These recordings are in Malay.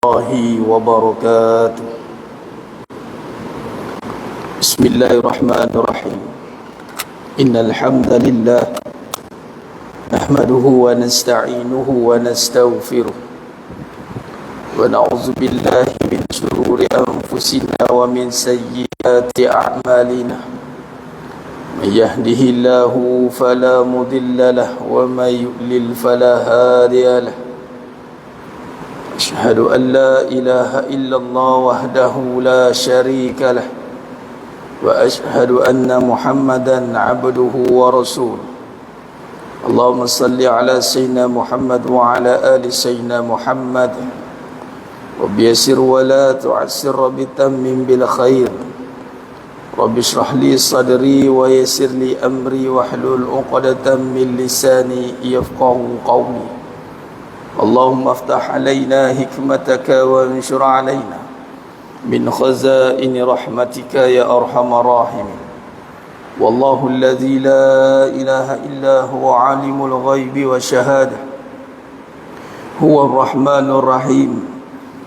الله وبركاته. بسم الله الرحمن الرحيم. إن الحمد لله نحمده ونستعينه ونستغفره ونعوذ بالله من شرور أنفسنا ومن سيئات أعمالنا. من يهده الله فلا مضل له ومن يضلل فلا هادي له. أشهد أن لا إله إلا الله وحده لا شريك له وأشهد أن محمدا عبده ورسوله. اللهم صل على سيدنا محمد وعلى آل سيدنا محمد. رب يسر ولا تعسر بتمم بالخير. رب اشرح لي صدري ويسر لي أمري واحلل عقدة من لساني يفقهوا قولي. اللهم افتح علينا حكمتك وانشر علينا من خزائن رحمتك يا أرحم الراحمين. والله الذي لا إله إلا هو عالم الغيب والشهادة هو الرحمن الرحيم.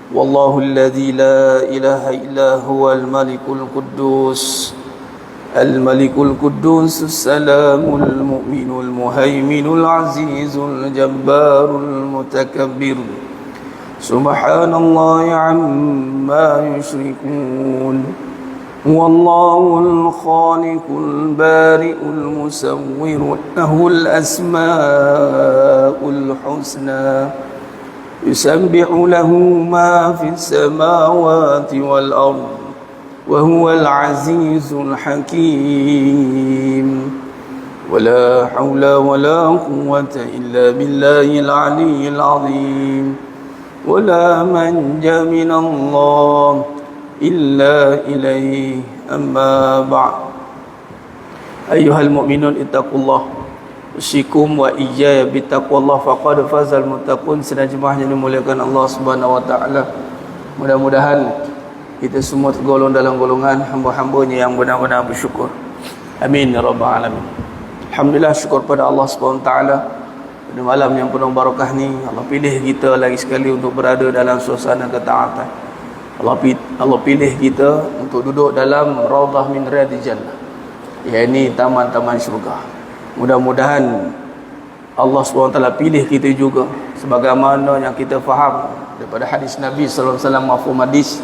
والله الذي لا إله إلا هو الملك القدوس السلام المؤمن المهيمن العزيز الجبار المتكبر. سبحان الله عما يشركون. هو الله الخالق البارئ المصور له الأسماء الحسنى يسبح له ما في السماوات والأرض وهو العزيز الحكيم. ولا حول ولا قوة إلا بالله العلي العظيم. ولا منجا من الله إلا إليه. أما بعد. أيها المؤمنون اتقوا الله أوصيكم وإياي بتقوى الله فقد فاز المتقون. Sedang jemaah yang dimuliakan Allah Subhanahu wa taala, mudah-mudahan kita semua tergolong dalam golongan hamba-hambanya yang benar-benar bersyukur. Amin ya rabbal alamin. Alhamdulillah, syukur pada Allah Subhanahu wa taala pada malam yang penuh barakah ni. Allah pilih kita lagi sekali untuk berada dalam suasana ketaatan. Allah pilih kita untuk duduk dalam raudhah min riyadil jannah, yakni taman-taman syurga. Mudah-mudahan Allah SWT pilih kita juga sebagaimana yang kita faham daripada hadis Nabi sallallahu alaihi wasallam, mafhum hadis,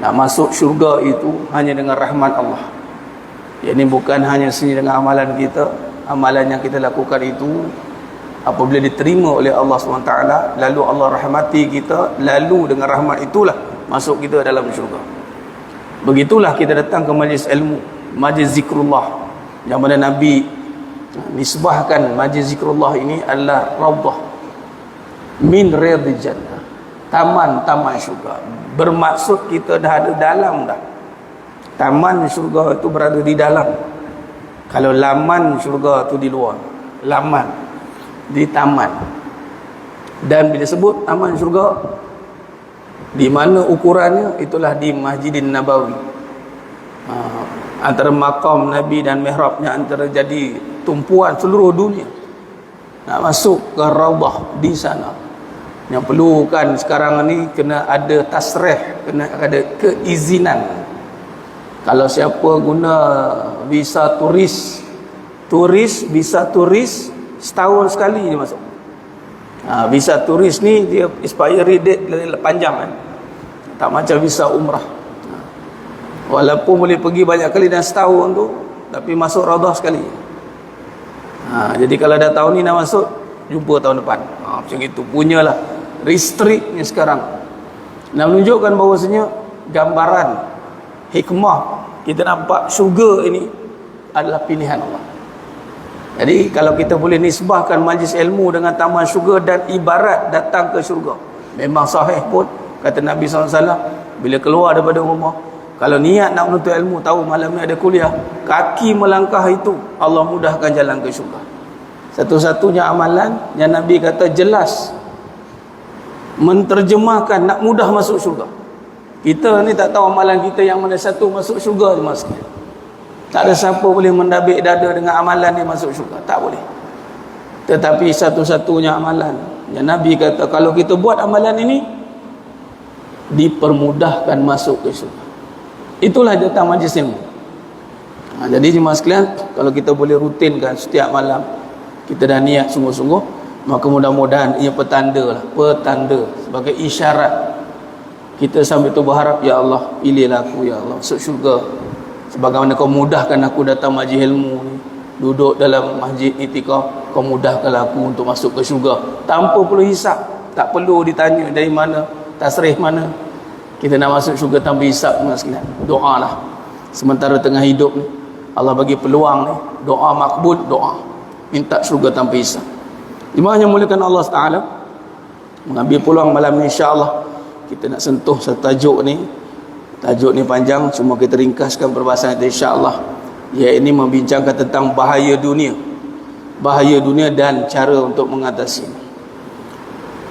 nak masuk syurga itu hanya dengan rahmat Allah. Yakni bukan hanya sendiri dengan amalan kita. Amalan yang kita lakukan itu apabila diterima oleh Allah SWT, lalu Allah rahmati kita, lalu dengan rahmat itulah masuk kita dalam syurga. Begitulah kita datang ke majlis ilmu, majlis zikrullah, yang mana Nabi nisbahkan majlis zikrullah ini adalah raudhah min riyadil jannah, taman-taman syurga. Bermaksud kita dah ada dalam dah. Taman syurga itu berada di dalam. Kalau laman syurga itu di luar, laman di taman. Dan bila sebut taman syurga, di mana ukurannya? Itulah di Masjidin Nabawi. Antara maqam Nabi dan mihrabnya antara jadi tumpuan seluruh dunia. Nak masuk ke raudhah di sana, yang perlu kan sekarang ni kena ada tasrih, kena ada keizinan. Kalau siapa guna visa turis visa turis setahun sekali dia masuk. Visa turis ni dia expiry date panjang kan, tak macam visa umrah. Walaupun boleh pergi banyak kali dalam setahun tu, tapi masuk raudhah sekali. Jadi kalau dah tahun ni nak masuk, jumpa tahun depan. Macam itu punyalah restriknya sekarang. Nak menunjukkan bahawasanya gambaran hikmah kita nampak syurga ini adalah pilihan Allah. Jadi kalau kita boleh nisbahkan majlis ilmu dengan taman syurga dan ibarat datang ke syurga, memang sahih pun kata Nabi SAW, bila keluar daripada rumah, kalau niat nak menuntut ilmu, tahu malam ni ada kuliah, kaki melangkah itu Allah mudahkan jalan ke syurga. Satu-satunya amalan yang Nabi kata jelas menterjemahkan nak mudah masuk syurga. Kita ni tak tahu amalan kita yang mana satu masuk syurga je masuk. Tak ada siapa boleh mendabik dada dengan amalan dia masuk syurga, tak boleh. Tetapi satu-satunya amalan yang Nabi kata kalau kita buat amalan ini, dipermudahkan masuk ke syurga. Itulah datang majlis ilmu. Jadi jemaah sekalian, kalau kita boleh rutinkan setiap malam, kita dah niat sungguh-sungguh, maka mudah-mudahan ia petanda sebagai isyarat kita sambil tu berharap, ya Allah, pilihlah aku ya Allah masuk syurga, sebagaimana kau mudahkan aku datang majlis ilmu ni, duduk dalam masjid itikaf, kau mudahkanlah aku untuk masuk ke syurga tanpa perlu hisap, tak perlu ditanya dari mana, tasrih mana, kita nak masuk syurga tanpa hisap. Sekalian, doa lah sementara tengah hidup ni, Allah bagi peluang ni, doa makbul, doa minta syurga tanpa hisap. Jemaah yang muliakan Allah Taala, mengambil peluang malam ni, insya-Allah kita nak sentuh satu tajuk ni. Tajuk ni panjang, cuma kita ringkaskan perbahasan kita insya-Allah. Iaitu membincangkan tentang bahaya dunia. Bahaya dunia dan cara untuk mengatasi.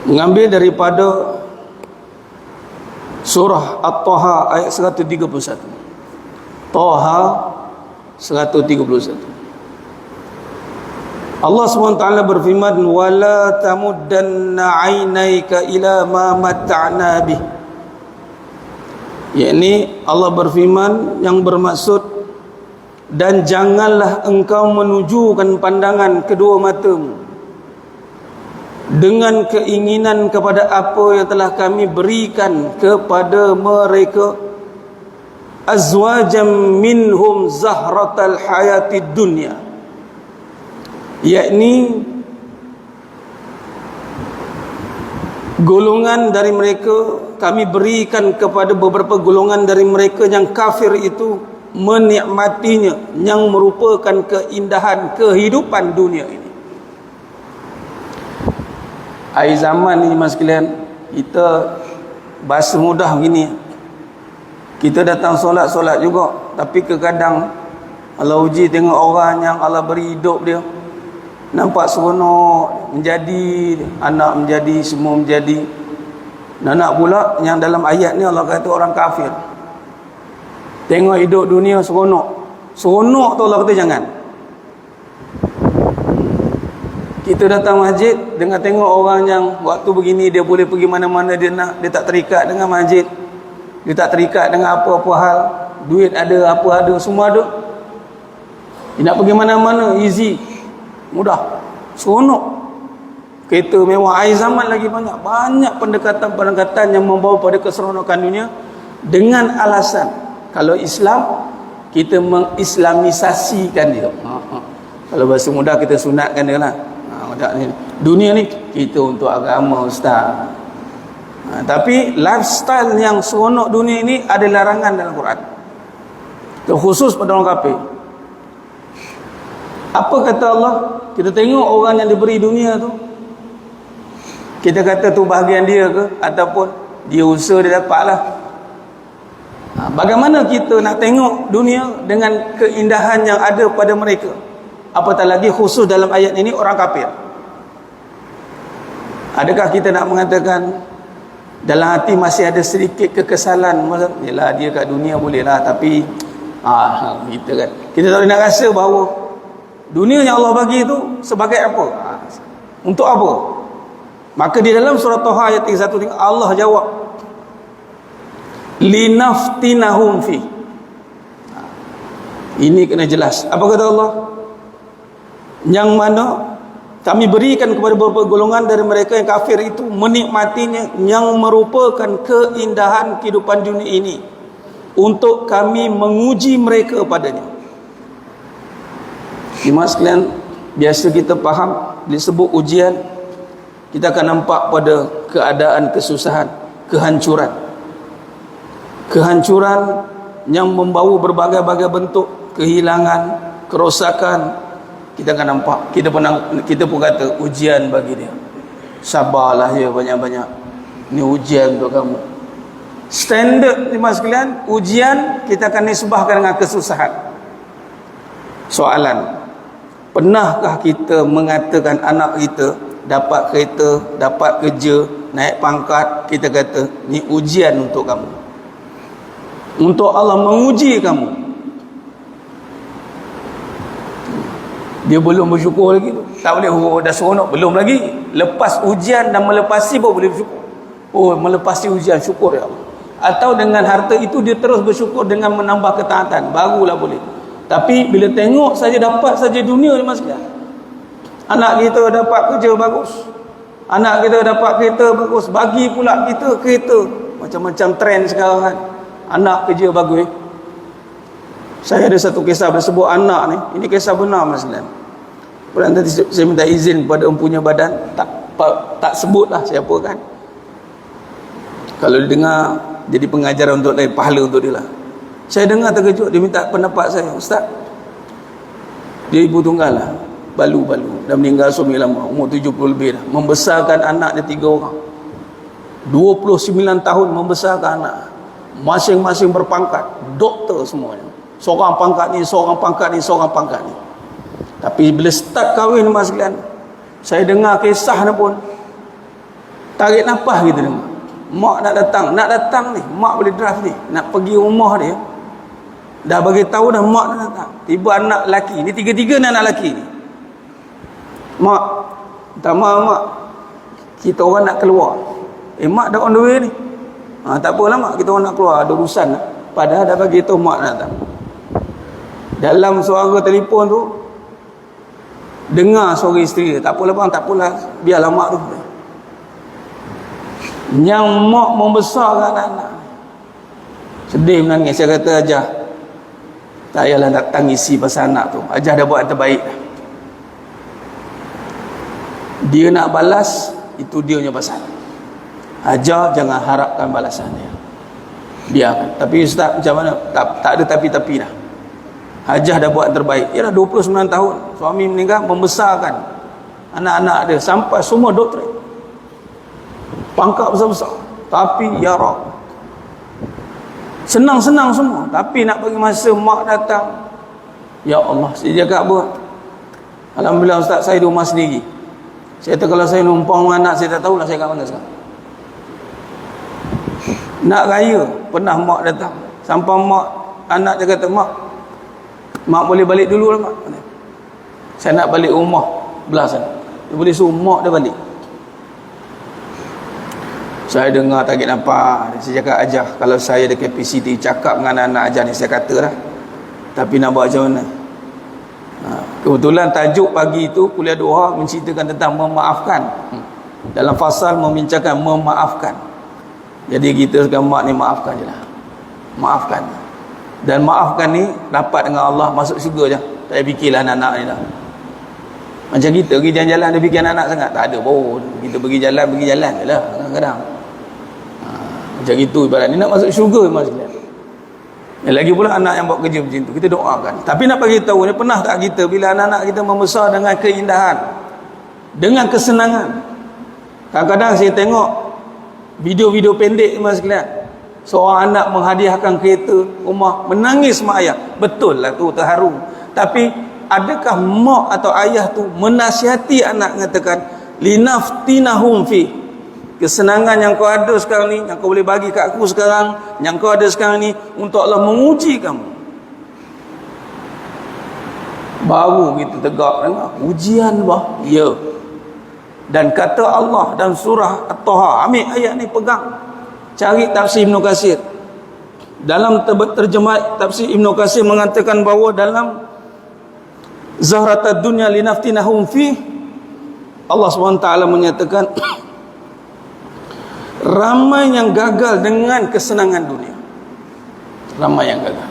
Mengambil daripada surah At-Taha ayat 131. Taha 131. Allah SWT berfirman, wala tamuddanna 'ainaika ila ma mata'na bih. Yakni Allah berfirman yang bermaksud, dan janganlah engkau menujukkan pandangan kedua matamu dengan keinginan kepada apa yang telah kami berikan kepada mereka, azwajam minhum zahratal hayatid dunya, yakni golongan dari mereka kami berikan kepada beberapa golongan dari mereka yang kafir itu menikmatinya, yang merupakan keindahan kehidupan dunia ini. Akhir zaman ni mas sekalian, kita bahasa mudah begini, kita datang solat juga, tapi kadang Allah uji tengok orang yang Allah beri hidup dia, nampak seronok, menjadi anak, menjadi semua menjadi. Nak pula yang dalam ayat ni Allah kata orang kafir, tengok hidup dunia seronok tu Allah kata jangan. Kita datang masjid dengan tengok orang yang waktu begini dia boleh pergi mana-mana dia nak, dia tak terikat dengan masjid, dia tak terikat dengan apa-apa hal, duit ada, apa ada, semua ada, dia nak pergi mana-mana easy, mudah, seronok, kereta mewah. Air zaman lagi banyak pendekatan-pendekatan yang membawa pada keseronokan dunia dengan alasan kalau Islam kita mengislamisasikan dia. Kalau bahasa mudah kita sunatkan dia lah. Dunia ni kita untuk agama ustaz. Tapi lifestyle yang seronok dunia ini ada larangan dalam Quran, terkhusus pada orang kafir. Apa kata Allah? Kita tengok orang yang diberi dunia tu, kita kata tu bahagian dia ke, ataupun dia usaha dia dapat lah. Bagaimana kita nak tengok dunia dengan keindahan yang ada pada mereka, apatah lagi khusus dalam ayat ini orang kafir. Adakah kita nak mengatakan dalam hati masih ada sedikit kekesalan? Yalah, dia kat dunia boleh lah, tapi kita kan, kita tak boleh nak rasa bahawa dunia yang Allah bagi itu sebagai apa, untuk apa. Maka di dalam surah Taha ayat 31 Allah jawab, linaftinahum fi. Ini kena jelas. Apa kata Allah? Yang mana kami berikan kepada beberapa golongan dari mereka yang kafir itu menikmatinya, yang merupakan keindahan kehidupan dunia ini, untuk kami menguji mereka padanya. Jemaah sekalian, biasa kita faham disebut ujian, kita akan nampak pada keadaan kesusahan, kehancuran yang membawa berbagai-bagai bentuk kehilangan, kerosakan. Kita akan nampak, kita pun kata ujian bagi dia, sabarlah ya banyak-banyak, ini ujian untuk kamu. Standard jemaah sekalian, ujian kita akan nisbahkan dengan kesusahan. Soalan, pernahkah kita mengatakan anak kita dapat kereta, dapat kerja, naik pangkat, kita kata ni ujian untuk kamu, untuk Allah menguji kamu? Dia belum bersyukur lagi tu. Tak boleh, dah seronok, belum lagi. Lepas ujian dan melepasi baru boleh bersyukur. Melepasi ujian, syukur ya Allah. atau dengan harta itu dia terus bersyukur dengan menambah ketaatan, barulah boleh. Tapi bila tengok saja dapat saja dunia ni mas sekalian, anak kita dapat kerja bagus, anak kita dapat kereta bagus, bagi pula kita kereta. Macam-macam trend sekarang kan, anak kerja bagus. Saya ada satu kisah bersebut anak ni, ini kisah benar mas sekalian. Nanti saya minta izin kepada empunya badan, tak sebutlah siapa kan. Kalau dia dengar, jadi pengajaran untuk lain, pahala untuk dia lah. Saya dengar terkejut, dia minta pendapat saya. Ustaz, dia ibu tunggal lah, balu-balu, dah meninggal suami lama, umur 70 lebih dah, membesarkan anak dia 3 orang, 29 tahun membesarkan anak, masing-masing berpangkat, doktor semuanya, seorang pangkat ni, seorang pangkat ni, seorang pangkat ni. Tapi bila start kahwin mas sekalian, saya dengar kisah ni pun tarik nafas kita dengar. Mak nak datang ni, mak boleh drive ni, nak pergi rumah dia, dah bagi tahu dah mak nak datang. Tiba anak lelaki ni, tiga-tiga ni anak lelaki ni, mak, tak mak, kita orang nak keluar. Mak dah on the way ni. Tak apalah mak, kita orang nak keluar, ada urusan lah. Padahal dah bagi tahu mak nak datang. Dalam suara telefon tu dengar suara isteri dia, tak apalah bang, tak apalah, biarlah mak tu. Yang mak membesarkan anak, sedih menangis. Saya kata Ajah, tak payahlah nak tangisi pasal anak tu, Ajah dah buat yang terbaik. Dia nak balas, itu dia punya pasal. Ajah jangan harapkan balasan dia, biarkan. Tapi ustaz macam mana, tak ada tapi-tapi dah. Hajah dah buat yang terbaik. Ialah 29 tahun suami meninggal, membesarkan anak-anak dia sampai semua doktorat, pangkat besar-besar. Tapi ya Rab, senang-senang semua. Tapi nak bagi masa mak datang, ya Allah, saya cakap apa, alhamdulillah ustaz, saya di rumah sendiri. Saya kata kalau saya numpang dengan anak, saya tak tahulah saya kat mana sekarang. Nak raya pernah mak datang, sampai mak, anak dia kata, mak boleh balik dulu lah mak, saya nak balik rumah belah sana. Dia boleh suruh mak dia balik. Saya dengar tarik nampak, saya cakap Ajah, kalau saya ada kapasiti cakap dengan anak-anak Ajah ni, saya kata lah, tapi nak buat macam mana. Kebetulan tajuk pagi itu kuliah doa menceritakan tentang memaafkan. Dalam fasal membincangkan memaafkan. Jadi kita sekarang mak ni maafkan je lah, maafkan. Dan maafkan ni dapat dengan Allah, masuk syurga je. Tak payah fikirlah anak-anak ni dah. Macam kita pergi jalan-jalan, dia fikir anak-anak sangat. Tak ada pun, kita pergi jalan je lah kadang-kadang. Macam itu ibarat ni, nak masuk syurga mas sekalian. Lagi pula anak yang buat kerja macam tu, kita doakan. Tapi nak bagi tahu ni, pernah tak kita bila anak-anak kita membesar dengan keindahan, dengan kesenangan. Kadang-kadang saya tengok video-video pendek mas sekalian, seorang anak menghadiahkan kereta rumah, menangis mak ayah. Betul lah tu, terharu. Tapi adakah mak atau ayah tu menasihati anak, mengatakan linaftinahum fi, kesenangan yang kau ada sekarang ni, yang kau boleh bagi kat aku sekarang, yang kau ada sekarang ni, untuk Allah menguji kamu. Baru kita tegak dengar ujian bah, ya. Dan kata Allah dan surah At-Taha, ambil ayat ni, pegang, cari tafsir Ibn Katsir. Dalam terjemah tafsir Ibn Katsir mengatakan bahawa dalam Zahratad Dunya linaftinahum fi, Allah SWT menyatakan ramai yang gagal dengan kesenangan dunia. Ramai yang gagal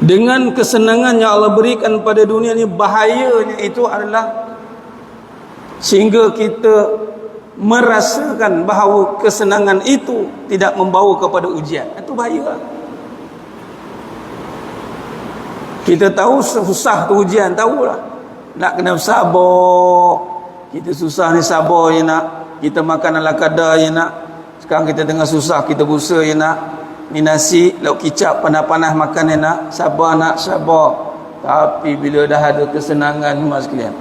dengan kesenangan yang Allah berikan pada dunia ni. Bahayanya itu adalah sehingga kita merasakan bahawa kesenangan itu tidak membawa kepada ujian. Itu bahaya. Kita tahu susah tu ujian, tahulah. Nak kena sabar. Kita susah ni sabar je nak. Kita makan ala kadar je nak. Sekarang kita tengah susah, kita berusaha je nak. Ni nasi, lauk kicap panas-panas makan je nak. Sabar nak, sabar. Tapi bila dah ada kesenangan mas sekalian,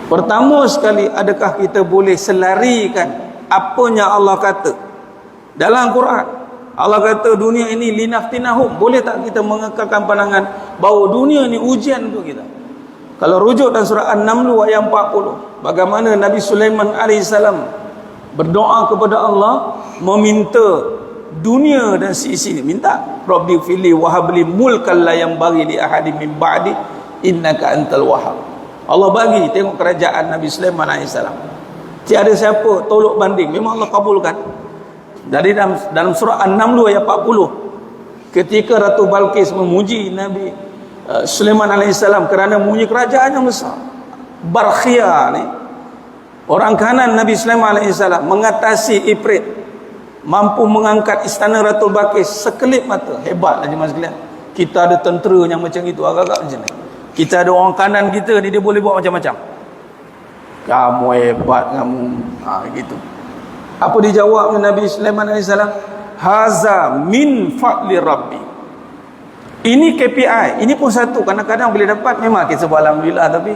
pertama sekali, adakah kita boleh selarikan apa yang Allah kata dalam Quran? Allah kata dunia ini linaftinahum. Boleh tak kita mengekalkan pandangan bahawa dunia ini ujian untuk kita? Kalau rujuk dalam surah An-Naml ayat 40, bagaimana Nabi Sulaiman AS berdoa kepada Allah, meminta dunia dan sisi minta, Rabbi fili wahabli mulkan la yanbaghi li ahadin min ba'di innaka antal wahhab. Allah bagi tengok kerajaan Nabi Sulaiman AS, tiada siapa tolak banding, memang Allah kabulkan. Dari dalam surah An-Naml ayat 40, ketika Ratu Balqis memuji Nabi Sulaiman AS kerana memuji kerajaan yang besar, Barkhia ni orang kanan Nabi Sulaiman AS mengatasi Ifrit, mampu mengangkat istana Ratu Balqis sekelip mata. Hebatlah jemaah sekalian. Kita ada tentera yang macam itu, agak-agak macam ni. Kita ada orang kanan kita ni, dia boleh buat macam-macam. Kamu hebat kamu, gitu. Apa dijawab dengan Nabi Sulaiman AS? Haza min fa'li Rabbi. Ini KPI, ini pun satu. Kadang-kadang boleh dapat, memang kita sebut alhamdulillah, tapi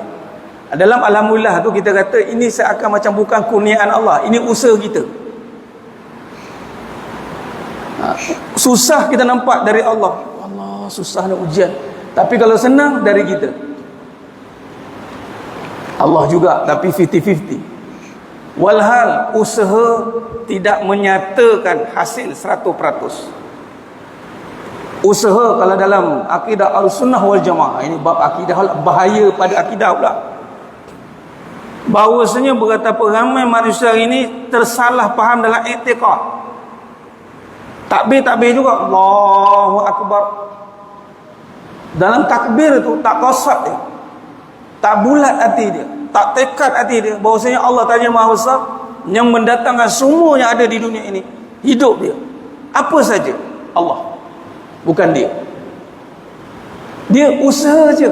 dalam alhamdulillah tu kita kata ini seakan macam bukan kurniaan Allah, ini usaha kita. Susah kita nampak dari Allah. Allah susah nak ujian. Tapi kalau senang dari kita. Allah juga, tapi 50-50. Walhal usaha tidak menyatakan hasil 100%. Usaha kalau dalam akidah Ahlussunnah wal Jamaah, ini bab akidah, bahaya pada akidah pula. Bahawasanya betapa ramai manusia ini tersalah faham dalam i'tiqad. Takbir juga Allahu Akbar. Dalam takbir tu tak qasad dia, tak bulat hati dia, tak tekad hati dia bahawasanya Allah Ta'ala Maha Besar yang mendatangkan semua yang ada di dunia ini, hidup dia apa saja Allah, bukan dia. Dia usaha je,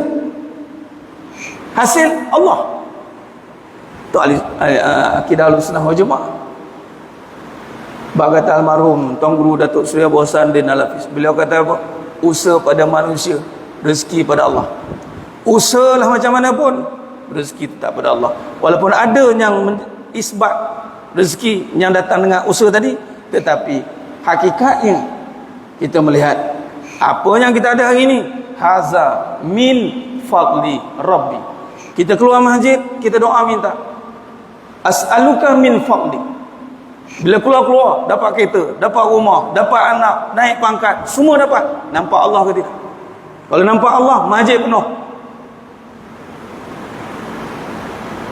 hasil Allah. Tu akidah Ahlussunnah wal Jamaah. Bab kata almarhum Tuan Guru Datuk Seri Abdul Hasan Al-Hafiz, beliau kata apa? Usaha pada manusia, rezeki pada Allah. Usahalah macam mana pun, rezeki tetap pada Allah. Walaupun ada yang isbat rezeki yang datang dengan usaha tadi, tetapi hakikatnya kita melihat apa yang kita ada hari ini, haza min fadli Rabbi. Kita keluar masjid, kita doa minta, as'aluka min fadli. Bila keluar dapat kereta, dapat rumah, dapat anak, naik pangkat, semua dapat. Nampak Allah ke tidak? Kalau nampak Allah, masjid penuh.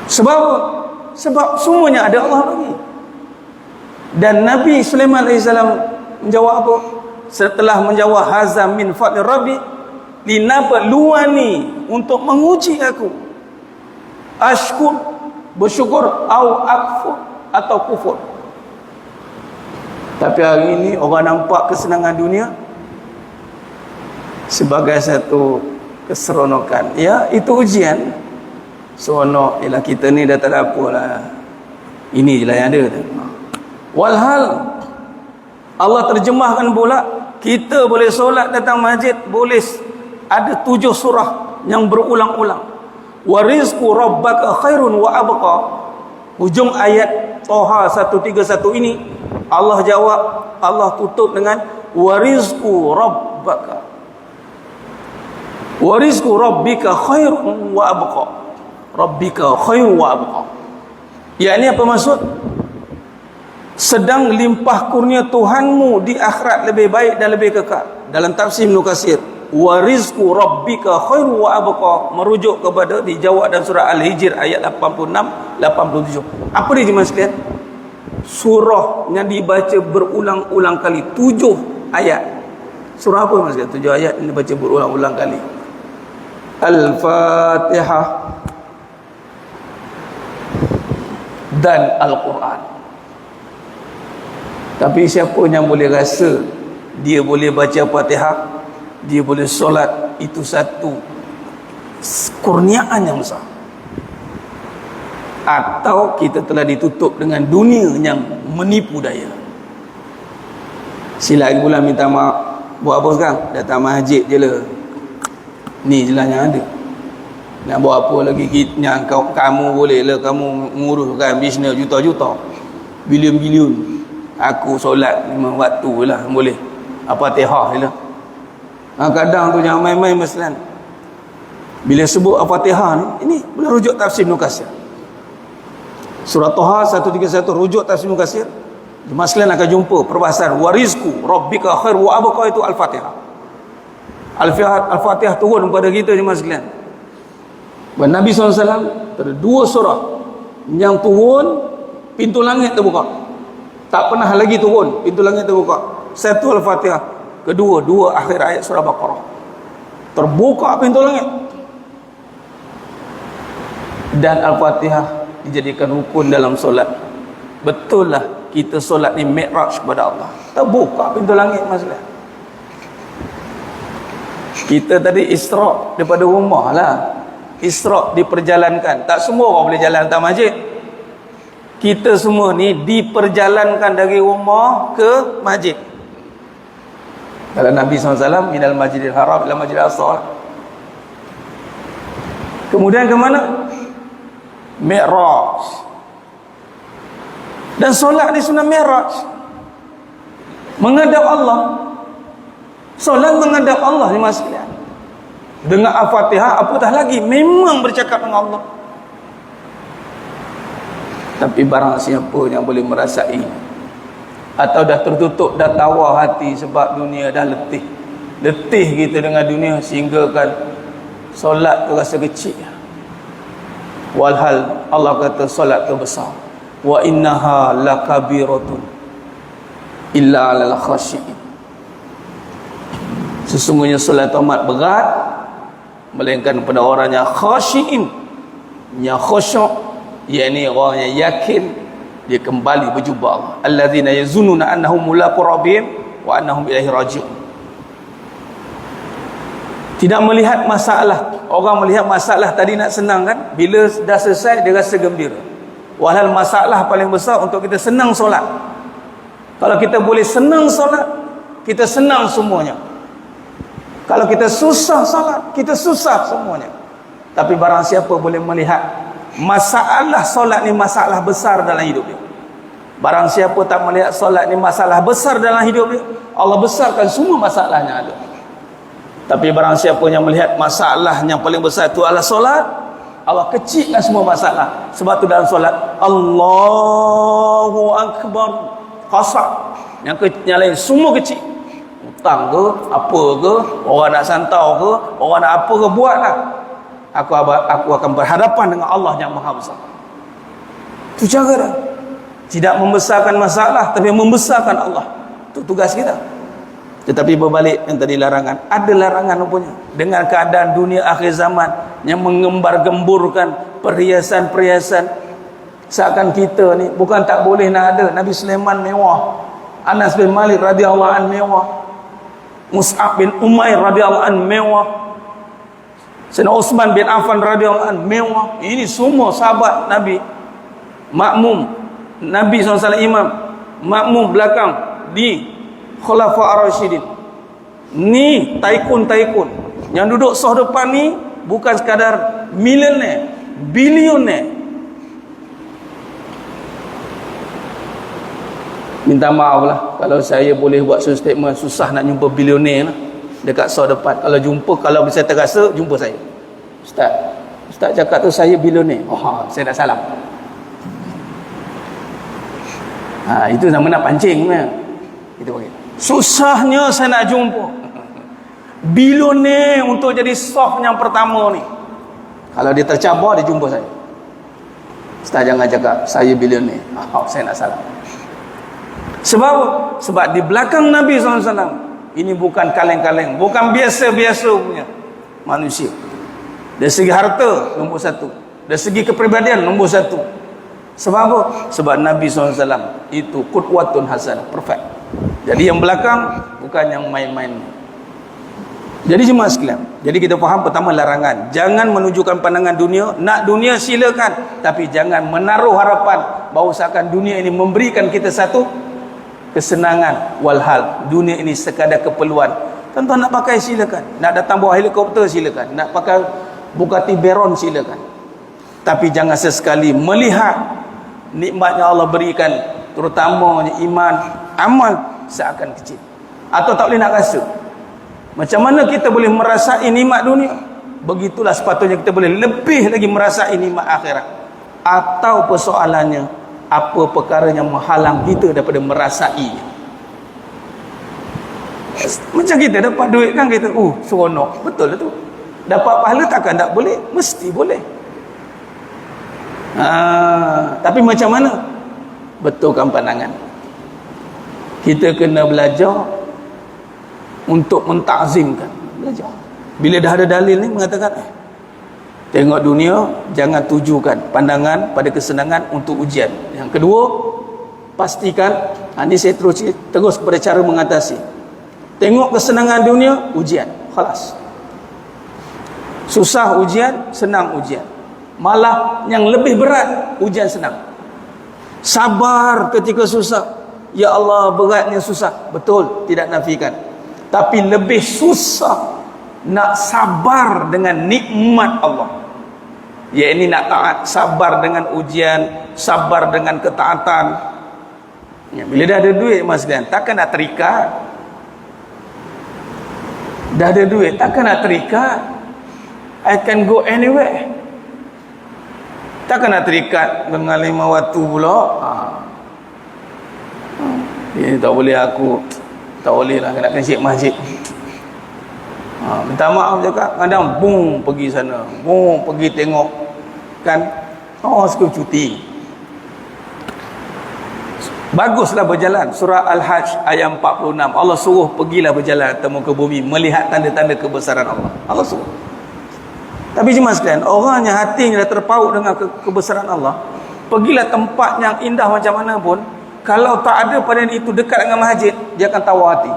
Sebab semuanya ada Allah bagi. Dan Nabi Sulaiman AS menjawab apa? Setelah menjawab haza min fadli Rabbi linabluwani, untuk menguji aku, ashkur, bersyukur, au akfur, atau kufur. Tapi hari ini orang nampak kesenangan dunia sebagai satu keseronokan. Ya, itu ujian. Seronok, ialah kita ni dah tak ada apalah, ini je lah yang ada. Walhal Allah terjemahkan pula, kita boleh solat datang masjid, boleh ada 7 surah yang berulang-ulang. Wa rizqu rabbaka khairun wa abqa. Hujung ayat Toha 131 ini Allah jawab, Allah tutup dengan wa rizqu rabbaka, wa rizqu rabbika khairun wa abqa. Rabbika khairun wa abqa. Ya, ini apa maksud? Sedang limpah kurnia Tuhanmu di akhirat lebih baik dan lebih kekal. Dalam tafsir Ibnu Katsir, wa rizqu rabbika khairun wa abqa, merujuk kepada dijawab dalam surah Al-Hijr ayat 86 87. Apa dia jemaah sekalian? Surah yang dibaca berulang-ulang kali, 7 ayat. Surah apa mas? 7 ayat ini baca berulang-ulang kali. Al-Fatihah dan Al-Quran. Tapi siapa yang boleh rasa dia boleh baca Fatihah, dia boleh solat, itu satu kurniaan yang besar. Atau kita telah ditutup dengan dunia yang menipu daya. Sila lagi pula minta maaf. Buat apa sekarang? Datang masjid je lah. Ni je lah yang ada. Nak buat apa lagi? Yang kamu boleh lah, kamu menguruskan bisnes juta-juta, bilion-bilion. Aku solat 5 waktu lah boleh. Al-Fatihah je lah. Kadang tu jangan main-main maslan. Bila sebut Al-Fatihah ni, ini boleh rujuk tafsir Ibnu Katsir. Surah Toha 131, rujuk tafsir Mukatsir. Jemaah sekalian akan jumpa perbahasan warizku rabbika khair wa abqa, itu Al-Fatihah. Al-Fatihah turun kepada kita jemaah sekalian. Dan Nabi SAW ada 2 surah yang turun pintu langit terbuka. Tak pernah lagi turun pintu langit terbuka. Satu Al-Fatihah, kedua 2 akhir ayat surah Baqarah. Terbuka pintu langit. Dan Al-Fatihah dijadikan rukun dalam solat. Betul lah kita solat ni mi'raj kepada Allah. Terbuka pintu langit masalah. Kita tadi Isra' daripada rumah lah. Isra' diperjalankan. Tak semua orang boleh jalan atas masjid. Kita semua ni diperjalankan dari rumah ke masjid. Kalau Nabi SAW minal masjidil haram ila masjidil aqsa. Kemudian ke mana? Mi'raj. Dan solat di sunnah mi'raj. Menghadap Allah. Solat menghadap Allah ni masalah. Dengan Al-Fatihah apatah lagi, memang bercakap dengan Allah. Tapi barang siapa yang boleh merasai atau dah tertutup, dah tawar hati sebab dunia dah letih. Letih kita dengan dunia sehingga kan solat tu rasa kecil. Walhal Allah kata solat tu besar. Wa innaha lakabiratun illa 'alal khashi'in. Sesungguhnya solat amat berat melainkan kepada orang yang khashi'in, yang khusyuk, yakni orang yang yakin dia kembali berjumpa Allah. Alladzina yazunnuna annahum mulaqu rabbihim wa annahum ilaihi raji'un. Tidak melihat masalah. Orang melihat masalah tadi nak senang kan, bila dah selesai dia rasa gembira. Walhal masalah paling besar untuk kita senang solat. Kalau kita boleh senang solat, kita senang semuanya. Kalau kita susah solat, kita susah semuanya. Tapi barang siapa boleh melihat masalah solat ni masalah besar dalam hidup dia. Barang siapa tak melihat solat ni masalah besar dalam hidup dia, Allah besarkan semua masalah yang ada. Tapi barang siapa yang melihat masalah yang paling besar itu adalah solat, Allah kecilkan semua masalah. Sebab tu dalam solat Allahu Akbar, qasar, yang lain semua kecil. Hutang ke, apa ke, orang nak santau ke, orang nak apa ke, buatlah. Aku akan berhadapan dengan Allah yang Maha Besar. Itu cara dah. Tidak membesarkan masalah, tapi membesarkan Allah. Itu tugas kita. Tetapi berbalik yang tadi larangan, ada larangan rupanya. Dengan keadaan dunia akhir zaman yang mengembar-gemburkan perhiasan-perhiasan, seakan kita ni bukan tak boleh nak ada. Nabi Sulaiman mewah, Anas bin Malik radhiyallahu anhu mewah, Mus'ab bin Umair radhiyallahu anhu mewah, Sayyidina Utsman bin Affan radhiyallahu anhu mewah. Ini semua sahabat Nabi. Makmum Nabi SAW imam, makmum belakang di Khulafa Ar-Rasyidin. Ni taikun-taikun yang duduk soh depan ni bukan sekadar milioner, bilioner. Minta maaf lah kalau saya boleh buat satu statement, susah nak jumpa bilioner lah dekat soh depan. Kalau jumpa, kalau bisa terasa, jumpa saya. Ustaz cakap tu saya bilioner. Oh, saya nak salam. Itu nama nak pancing kan? Itu bagi. Susahnya saya nak jumpa bilioner untuk jadi soft yang pertama ni. Kalau dia tercabar, dia jumpa saya. Ustaz jangan cakap saya bilioner. Saya nak salam. Sebab di belakang Nabi SAW ini bukan kaleng-kaleng, bukan biasa-biasa punya manusia. Dari segi harta nombor 1, dari segi kepribadian nombor 1. Sebab apa? Sebab Nabi SAW itu qudwatun hasanah, perfect. Jadi yang belakang bukan yang main-main. Jadi jemaah sekalian, jadi kita faham pertama larangan. Jangan menunjukkan pandangan dunia. Nak dunia silakan, tapi jangan menaruh harapan bahawa seakan dunia ini memberikan kita satu kesenangan. Walhal dunia ini sekadar keperluan. Tuan-tuan nak pakai silakan, nak datang bawa helikopter silakan, nak pakai Bugatti Veyron silakan. Tapi jangan sesekali melihat nikmat yang Allah berikan, terutamanya iman, amal, seakan kecil. Atau tak boleh nak rasa. Macam mana kita boleh merasai nikmat dunia, begitulah sepatutnya kita boleh lebih lagi merasai nikmat akhirat. atau persoalannya apa perkara yang menghalang kita daripada merasainya. Macam kita dapat duit kan, kita seronok, betul lah tu. Dapat pahala takkan tak boleh? Mesti boleh. Tapi macam mana? Betulkan pandangan. Kita kena belajar untuk mentakzimkan. Belajar. Bila dah ada dalil ni mengatakan, tengok dunia, jangan tujukan pandangan pada kesenangan untuk ujian. Yang kedua, pastikan, ini saya terus kepada cara mengatasi. Tengok kesenangan dunia, ujian. Khalas. Susah ujian, senang ujian. Malah yang lebih berat, ujian senang. Sabar ketika susah. Ya Allah, beratnya susah. Betul, tidak nafikan. Tapi lebih susah nak sabar dengan nikmat Allah. Ya, ini nak taat. Sabar dengan ujian, sabar dengan ketaatan. Ya, bila dah ada duit mas sekalian, takkan nak terikat. Dah ada duit, takkan nak terikat. I can go anywhere. Takkan nak terikat dengan 5 waktu pula. Ini tak boleh, aku tak boleh lah, nak kena cek masjid. Minta maaf cakap, kadang boom pergi sana, boom pergi tengok kan, suka cuti. Baguslah berjalan. Surah Al-Hajj ayat 46, Allah suruh pergilah berjalan atas muka bumi, melihat tanda-tanda kebesaran Allah. Allah suruh. Tapi jemaah sekalian, orang yang hatinya dah terpaut dengan kebesaran Allah, pergilah tempat yang indah macam mana pun, kalau tak ada pada itu dekat dengan masjid, dia akan tawar hati.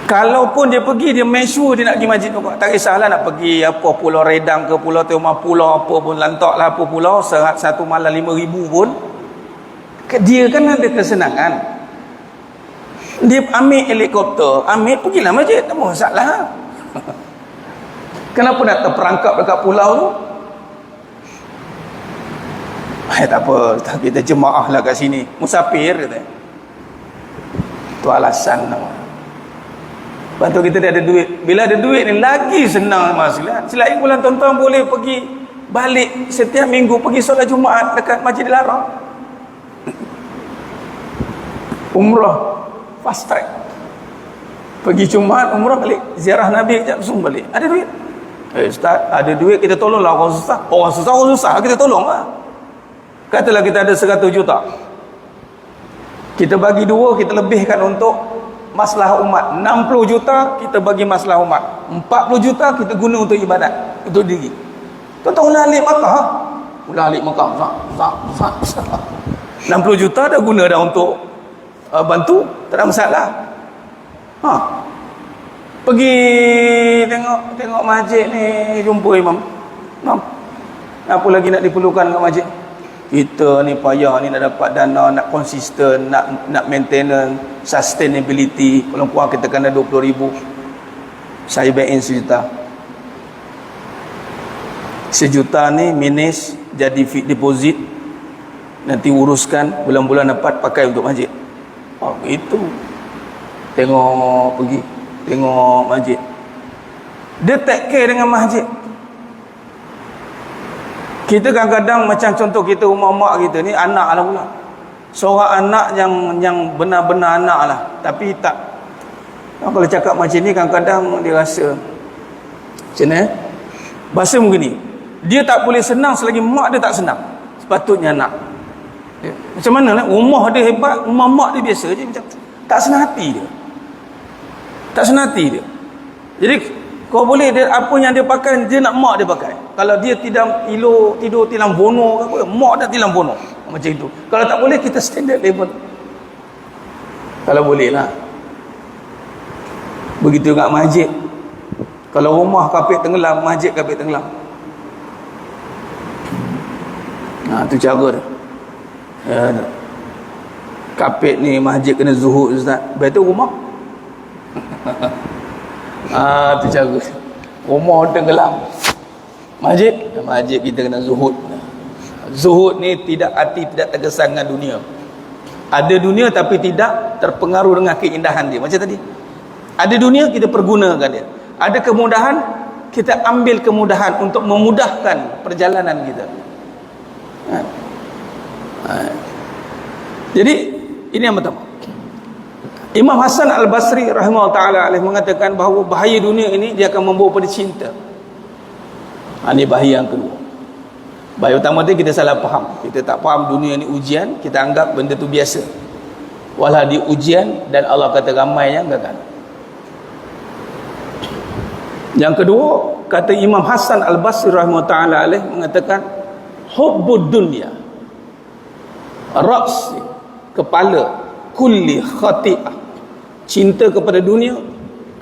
Kalaupun dia pergi, dia make sure dia nak pergi masjid tu. Tak kisahlah nak pergi apa, Pulau Redang ke Pulau Tiongma, pulau apa pun, lantak lah apa pulau, satu malam 5,000 pun, dia kan ada kesenangan. Dia ambil helikopter, pergilah masjid, tak ada masalah. Kenapa nak terperangkap dekat pulau tu? Tak apa, kita jemaah lah kat sini, musafir kata. Tu alasan nama. Lepas tu kita dah ada duit. Bila ada duit ni lagi senang masalah. Selain bulan tuan-tuan boleh pergi balik setiap minggu, pergi solat Jumaat dekat Masjidil Haram. Umrah fast track. Pergi Jumaat, umrah balik, ziarah Nabi kejap langsung balik. Ada duit. Ustaz, ada duit, kita tolonglah orang susah. Orang susah kita tolonglah. Katalah kita ada 100 juta. Kita bagi 2, kita lebihkan untuk masalah umat. 60 juta kita bagi masalah umat. 40 juta kita guna untuk ibadat, untuk diri. Tuan-tuan ulah alik Makkah. Ulah alik Makkah. 60 juta dah guna dah untuk bantu, tak ada masalah. Pergi tengok masjid ni, jumpa imam. Apa lagi nak diperlukan kat masjid? Kita ni payah ni nak dapat dana, nak konsisten, nak maintenance, sustainability. Kalau kurang kita kena 20,000. Saya back-in 1 juta. 1 juta ni minus jadi fixed deposit. Nanti uruskan bulan-bulan dapat pakai untuk masjid. Itu. Tengok masjid. Dia take care dengan masjid. Kita kadang-kadang macam contoh kita rumah mak kita ni, anak lah pula. Seorang anak yang benar-benar anak lah. Tapi tak, kalau cakap macam ni kadang-kadang dia rasa macam mana? Bahasa mungkin ni, dia tak boleh senang selagi mak dia tak senang. Sepatutnya anak macam mana lah, rumah dia hebat, rumah mak dia biasa je, macam tak senang hati dia. Tak senang hati dia. Jadi kau boleh dia, apa yang dia pakai, dia nak mak dia pakai. Kalau dia tidur tilam bono ke apa, mak dia tilam bono. Macam itu. Kalau tak boleh, kita standard level. Kalau boleh lah. Begitu juga masjid. Kalau rumah kapit tenggelam, masjid kapit tenggelam. Itu cara dia. Kapit ni masjid kena zuhud Ustaz. Betul rumah. Itu cara. Rumah tenggelam, masjid kita kena zuhud. Zuhud ni tidak terkesan dengan dunia. Ada dunia tapi tidak terpengaruh dengan keindahan dia. Macam tadi, ada dunia kita pergunakan dia. Ada kemudahan kita ambil kemudahan untuk memudahkan perjalanan kita. Jadi ini yang pertama. Imam Hasan Al-Basri rahimahullah ta'ala alaih mengatakan bahawa bahaya dunia ini dia akan membawa pada cinta. Ini bahaya yang kedua. Bahaya utama tu kita salah faham. Kita tak faham dunia ni ujian, kita anggap benda tu biasa. Walau di ujian, dan Allah kata ramai yang gagal. Yang kedua, kata Imam Hasan Al-Basri rahimahullah ta'ala alaih mengatakan hubbud dunya ra's, kepala, kulli khati'ah, cinta kepada dunia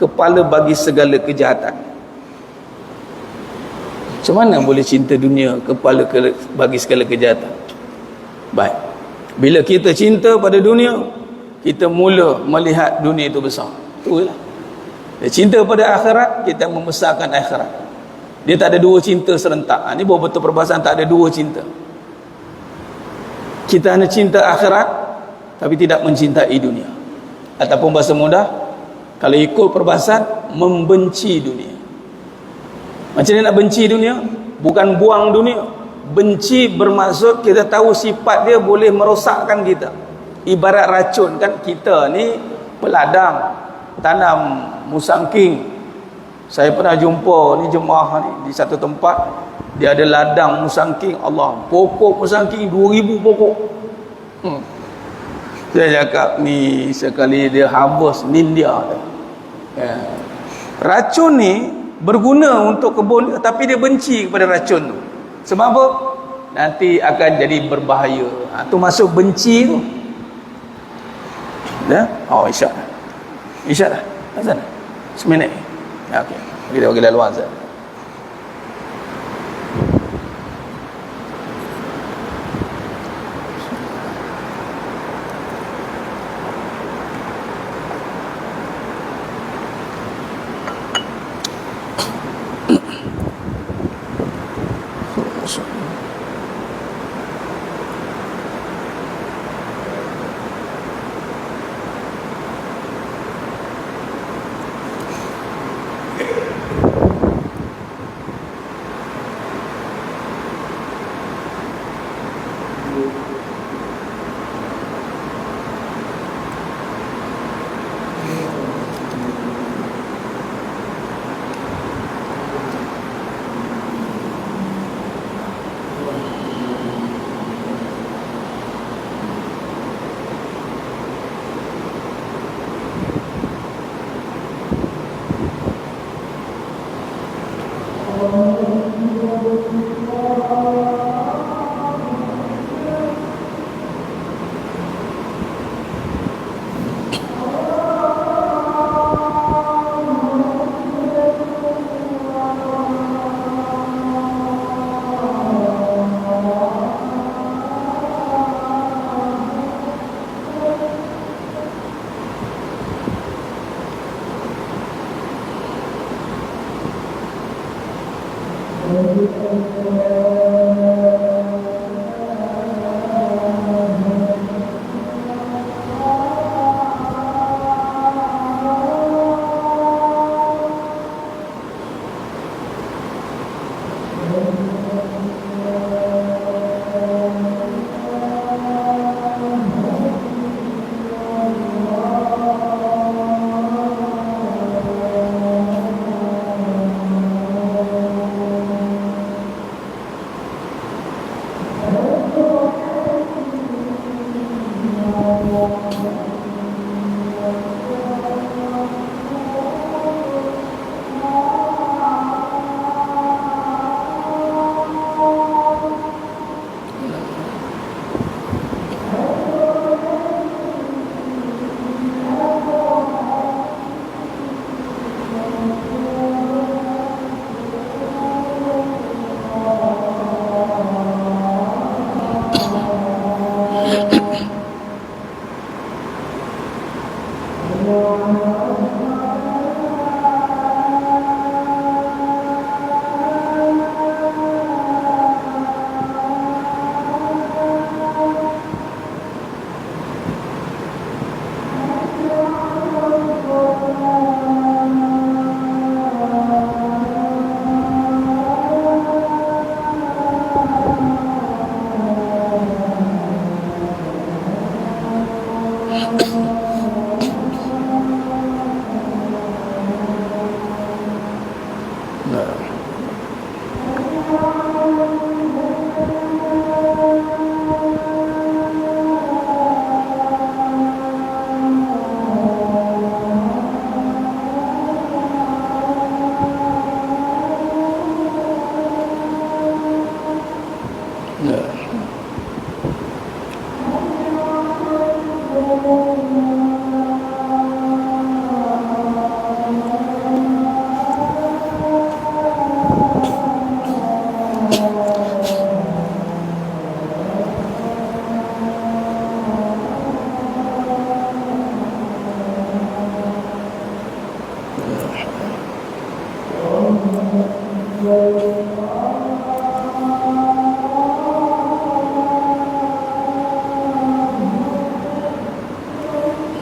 kepala bagi segala kejahatan. Macam mana boleh cinta dunia kepala bagi segala kejahatan? Baik, bila kita cinta pada dunia, kita mula melihat dunia itu besar. Itulah. Dia cinta pada akhirat, kita membesarkan akhirat. Dia tak ada dua cinta serentak. Ini baru betul perbahasan, tak ada dua cinta. Kita hanya cinta akhirat tapi tidak mencintai dunia. Ataupun bahasa mudah, kalau ikut perbahasan, membenci dunia. Macam mana nak benci dunia? Bukan buang dunia. Benci bermaksud kita tahu sifat dia boleh merosakkan kita. Ibarat racun kan, kita ni peladang tanam musangking. Saya pernah jumpa ni jemaah ni di satu tempat, dia ada ladang musangking. Allah, pokok musangking 2000 pokok. Saya cakap ni sekali dia harvest ninja. Racun ni berguna untuk kebun, tapi dia benci kepada racun tu. Sebab apa? Nanti akan jadi berbahaya. Tu masuk benci tu. Dah? Oh, isyak dah. Isyak dah. Azan dah. Seminit. Ya, okey. Kita bagi laluan Azan.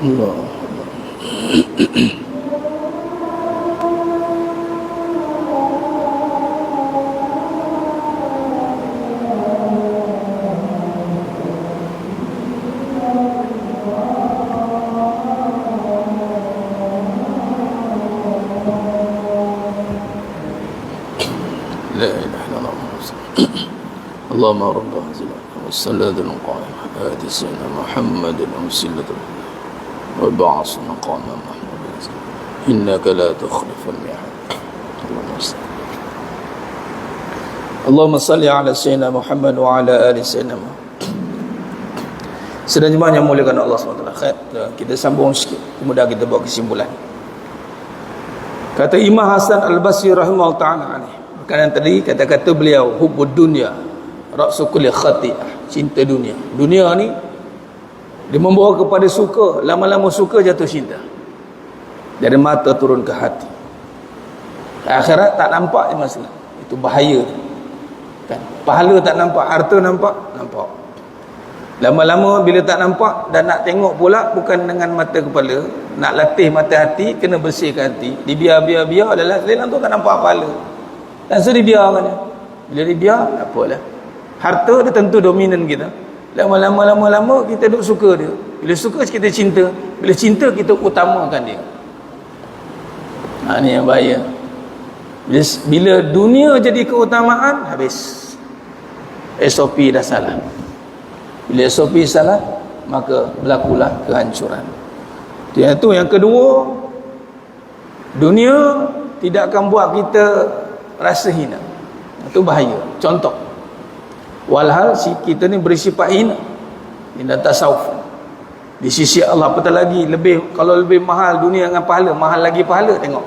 Allah. لا إله إلا الله اللهم رب هذه والصلاة القائمة آتِ سيدنا محمد الوسيلة وبعث مقام محمود إنك لا تخلف الميعاد اللهم صل على سيدنا محمد وعلى آل سيدنا محمد. Sedang jemaah yang muliakan Allah SWT, kita sambung sikit, kemudian kita buat kesimpulan. Kata Imam Hasan Al-Basri rahimahullah ta'ala alaih, kan tadi kata-kata beliau, hubbud dunya ra'su kulli khati'ah, cinta dunia. Dunia ni dia membawa kepada suka, lama-lama suka jatuh cinta, dari mata turun ke hati. Akhirat tak nampak je masalah, itu bahaya kan. Pahala tak nampak, harta nampak. Lama-lama bila tak nampak dan nak tengok pula, bukan dengan mata kepala, nak latih mata hati, kena bersihkan hati. Dibiar adalah selain tu tak nampak pahala, dan so dibiarkan dia. Bila dibiar, tak apalah. Harta dia tentu dominan kita. Lama-lama kita duk suka dia. Bila suka kita cinta, bila cinta kita utamakan dia. Ni yang bahaya. Bila dunia jadi keutamaan, habis. SOP dah salah. Bila SOP salah, maka berlakulah kehancuran. Itu yang kedua, dunia tidak akan buat kita rasa hina. Itu bahaya. Contoh, walhal si kita ni bersifat hina ini tasawuf. Di sisi Allah apatah lagi, kalau lebih mahal dunia dengan pahala, mahal lagi pahala. Tengok,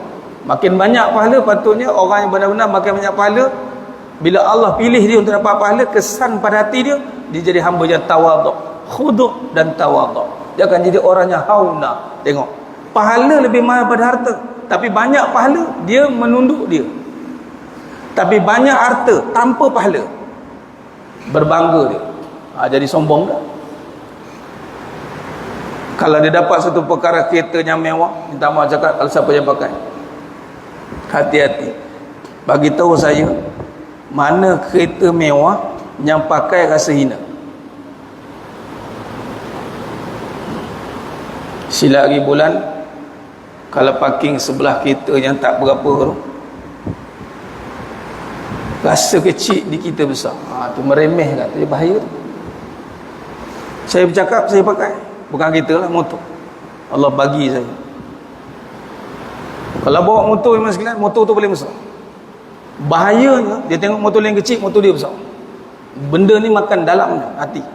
makin banyak pahala, patutnya orang yang benar-benar makin banyak pahala. Bila Allah pilih dia untuk dapat pahala, kesan pada hati dia jadi hamba yang tawaduk, khuduk dan tawaduk. Dia akan jadi orang yang hauna. Tengok, pahala lebih mahal pada harta, tapi banyak pahala dia menunduk dia. Tapi banyak harta tanpa pahala, berbangga dia. Jadi sombong dah. Kalau dia dapat satu perkara, kereta yang mewah, minta maaf cakap, kalau siapa yang pakai, hati-hati. Bagi tahu saya, mana kereta mewah yang pakai rasa hina. Sila hari bulan, kalau parking sebelah kereta yang tak berapa tu, rasa kecil di kita besar. Tu meremehkan, tu bahaya tu. Saya bercakap, saya pakai, bukan kereta lah, motor. Allah bagi saya. Kalau bawa motor memang sekalian, motor tu boleh besar. Bahayanya, dia tengok motor yang kecil, motor dia besar. Benda ni makan dalam hati.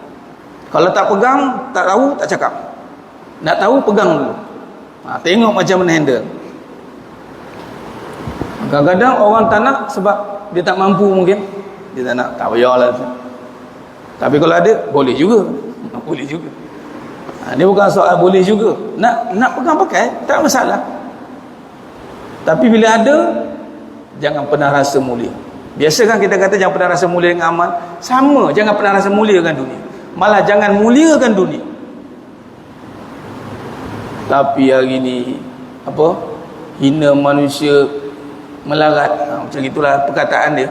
Kalau tak pegang, tak tahu, tak cakap. Nak tahu, pegang dulu. Tengok macam mana handle. Kadang-kadang orang tak nak sebab dia tak mampu mungkin. Dia tak nak, tak payahlah. Tapi kalau ada, boleh juga. Boleh juga. Ini bukan soal boleh juga. Nak pegang pakai, tak masalah. Tapi bila ada, jangan pernah rasa mulia. Biasa kan kita kata jangan pernah rasa mulia dengan amal. Sama, jangan pernah rasa mulia dengan dunia. Malah jangan muliakan dunia. Tapi hari ni hina manusia melarat. Macam itulah perkataan dia.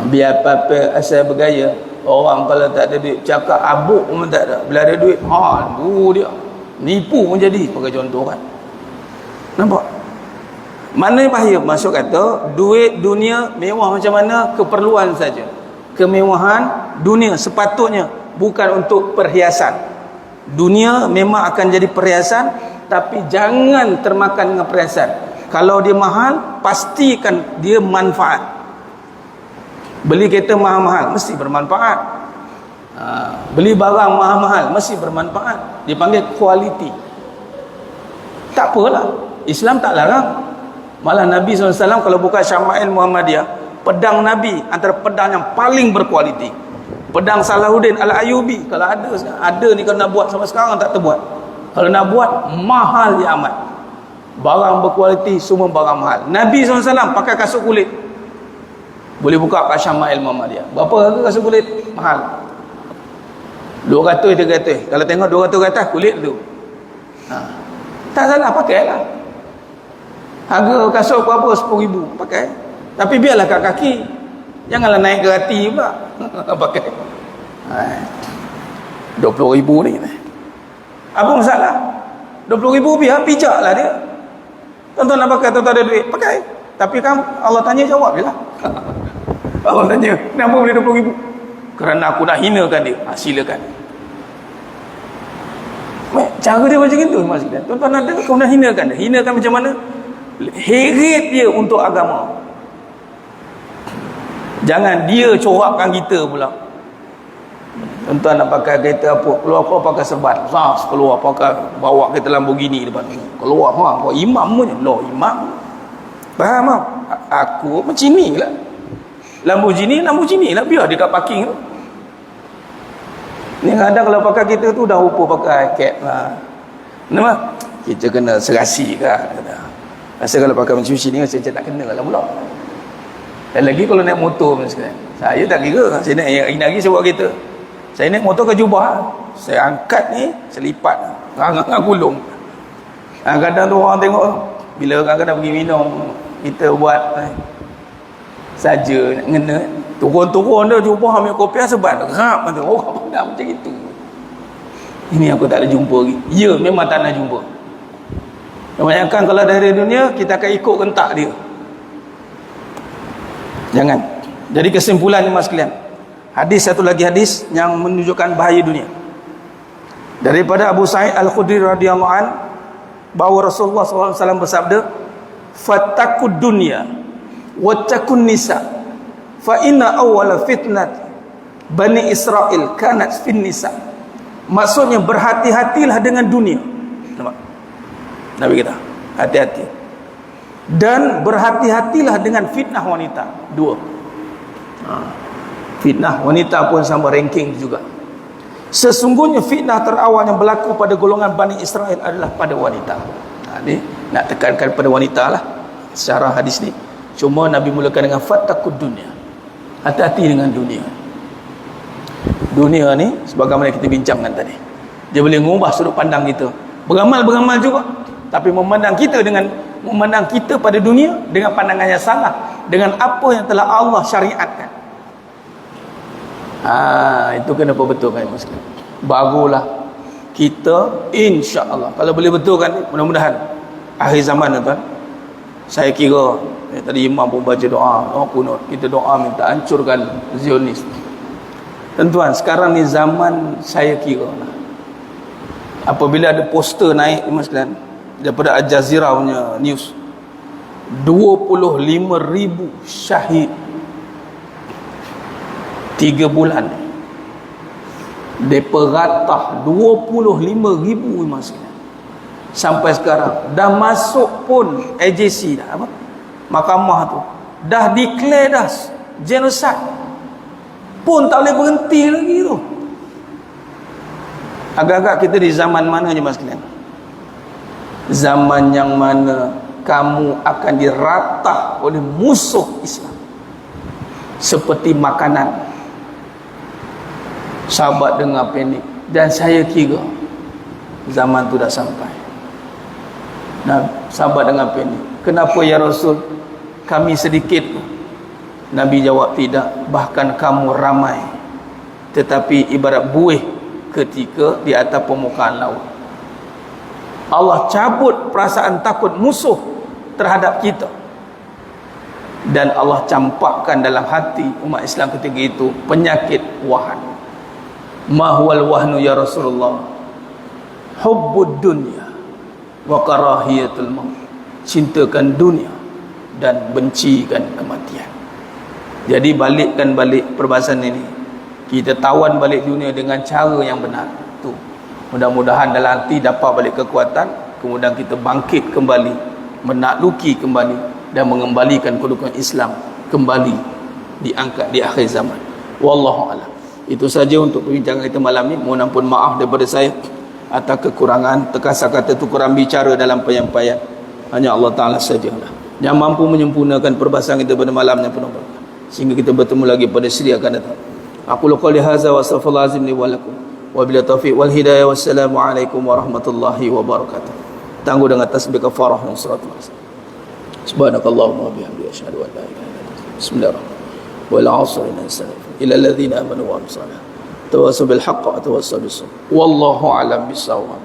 Biar apa-apa asal bergaya. Orang kalau tak ada duit cakap abuk pun tak ada. Bila ada duit, dia nipu pun jadi. Pakai contoh kan. Nampak? Mana yang bahaya? Masuk kata duit dunia mewah macam mana, keperluan saja. Kemewahan dunia sepatutnya bukan untuk perhiasan. Dunia memang akan jadi perhiasan, tapi jangan termakan dengan perhiasan. Kalau dia mahal, pastikan dia manfaat. Beli kereta mahal-mahal mesti bermanfaat. Beli barang mahal-mahal mesti bermanfaat, dipanggil quality. Tak apalah, Islam tak larang. Malah Nabi SAW kalau buka Syama'il Muhammadiyah, pedang Nabi antara pedang yang paling berkualiti. Pedang Salahuddin Al-Ayyubi, kalau ada ni, kalau nak buat sampai sekarang tak terbuat. Kalau nak buat, mahal ya amat. Barang berkualiti, semua barang mahal. Nabi SAW pakai kasut kulit. Boleh buka kat Syama'il Muhammadiyah. Berapa harga kasut kulit? Mahal. 200, 300. Kalau tengok 200 ke atas, kulit tu. Tak salah, pakailah. Harga kasut berapa? 10,000. Pakai. Tapi biarlah kat kaki. Janganlah naik ke hati pula. Pakai. 20,000 ni. Apa masalah? 20,000 biar, pijaklah dia. Tuan-tuan nak pakai, tuan-tuan ada duit, pakai. Tapi kan Allah tanya, jawab je lah. Allah tanya, kenapa boleh 20,000? Kerana aku nak hinakan dia. Silakan. Cara dia macam itu, Mas. Tuan-tuan ada, kau nak hinakan dia. Hinakan macam mana? Heret dia untuk agama. Jangan dia corakkan kita pula. Tuan-tuan nak pakai kereta apa, keluar pakai serban, keluar pakai, bawa kereta Lamborghini depan, keluar kau imam punya. Loh, imam faham tak? Aku macam ni lah, Lamborghini lah, biar dekat parking tu. Ni kadang kalau pakai kita tu dah rupa pakai cap lah. Kenapa? Kita kena serasi kan. Rasa kalau pakai macam ni saya tak kena lah pula. Dan lagi kalau naik motor sekarang, saya tak kira. Saya naik hari lagi saya buat kereta, saya naik motor ke Jubah, saya angkat ni, saya lipat ngang gulung. Kadang tu orang tengok, bila kadang-kadang pergi minum, kita buat saja nak ngena, turun-turun dah Jubah ambil kopiah sebat rap kata orang pandang macam itu. Ini aku tak ada jumpa lagi. Ya, memang tak nak jumpa. Kebanyakan kalau dari dunia, kita akan ikut rentak dia. Jangan. Jadi kesimpulan ni mas sekalian, hadis satu lagi hadis yang menunjukkan bahaya dunia. Daripada Abu Sa'id Al-Khudri radhiyallahu an, bahawa Rasulullah SAW bersabda, "Fattakud dunya wattaqun nisa, fa inna awwala fitnat Bani Israel kanat fin nisa." Maksudnya berhati-hatilah dengan dunia. Nampak? Nabi kita, hati-hati. Dan berhati-hatilah dengan fitnah wanita. Dua. Fitnah wanita pun sama ranking juga. Sesungguhnya fitnah terawal yang berlaku pada golongan Bani Israel adalah pada wanita. Ini nak tekankan pada wanita lah secara hadis ni. Cuma Nabi mulakan dengan fattakud dunya. Hati-hati dengan dunia. Dunia ni sebagaimana kita bincangkan tadi, dia boleh mengubah sudut pandang kita. Beramal juga, tapi memandang kita pada dunia dengan pandangan yang salah, dengan apa yang telah Allah syariatkan. Itu kena perbetulkan muslim. Barulah kita insya-Allah, kalau boleh betulkan, mudah-mudahan akhir zaman tuan. Saya kira tadi imam pun baca doa kunut, kita doa minta hancurkan Zionis. Tuan-tuan, sekarang ni zaman saya kira lah, apabila ada poster naik sekalian daripada Al Jazeera punya news, 25,000 syahid 3 bulan. Depa ratah 25,000 sekalian. Sampai sekarang dah masuk pun AJC dah, apa? Mahkamah tu dah declare dah genocide. Pun tak boleh berhenti lagi tu. Agak-agak kita di zaman mana je mas sekalian? Zaman yang mana kamu akan diratah oleh musuh Islam seperti makanan. Sahabat dengar panik, dan saya kira zaman tu dah sampai. Nah, sahabat dengar panik, kenapa ya Rasul, kami sedikit? Nabi jawab, tidak, bahkan kamu ramai, tetapi ibarat buih ketika di atas permukaan laut. Allah cabut perasaan takut musuh terhadap kita, dan Allah campakkan dalam hati umat Islam ketika itu penyakit wahan. Ma huwal wahnu ya Rasulullah? Hubbud dunya wa karahiyatul maut. Cintakan dunia dan bencikan kematian. Jadi balik perbahasan ini, Kita tawan balik dunia dengan cara yang benar. Tu. Mudah-mudahan dalam nanti dapat balik kekuatan, kemudian kita bangkit kembali, menakluki kembali dan mengembalikan kedudukan Islam kembali diangkat di akhir zaman. Wallahu a'lam. Itu saja untuk perbincangan kita malam ni. Mohon ampun maaf daripada saya atas kekurangan, terkasar kata tu kurang bicara dalam penyampaian. Hanya Allah Ta'ala sajalah yang mampu menyempurnakan perbahasan kita pada malam yang penuh berkah, sehingga kita bertemu lagi pada siri akan datang. Aku qouli hadza wa astaghfirullah azim li wa lakum wa bila taufiq wal hidayah. Wassalamu alaikum warahmatullahi wabarakatuh. Tangguh dengan tasbih kafarah dan salatul asr. Subhanakallahumma wa bihamdika asyhadu an la ilaha illa anta bismillahirrahmanirrahim wal 'asri inna al-insana ila alladhina amanu wa amsalna tawassaw bil haqq wa tawassaw bis sabr wallahu a'lam bis-shawab.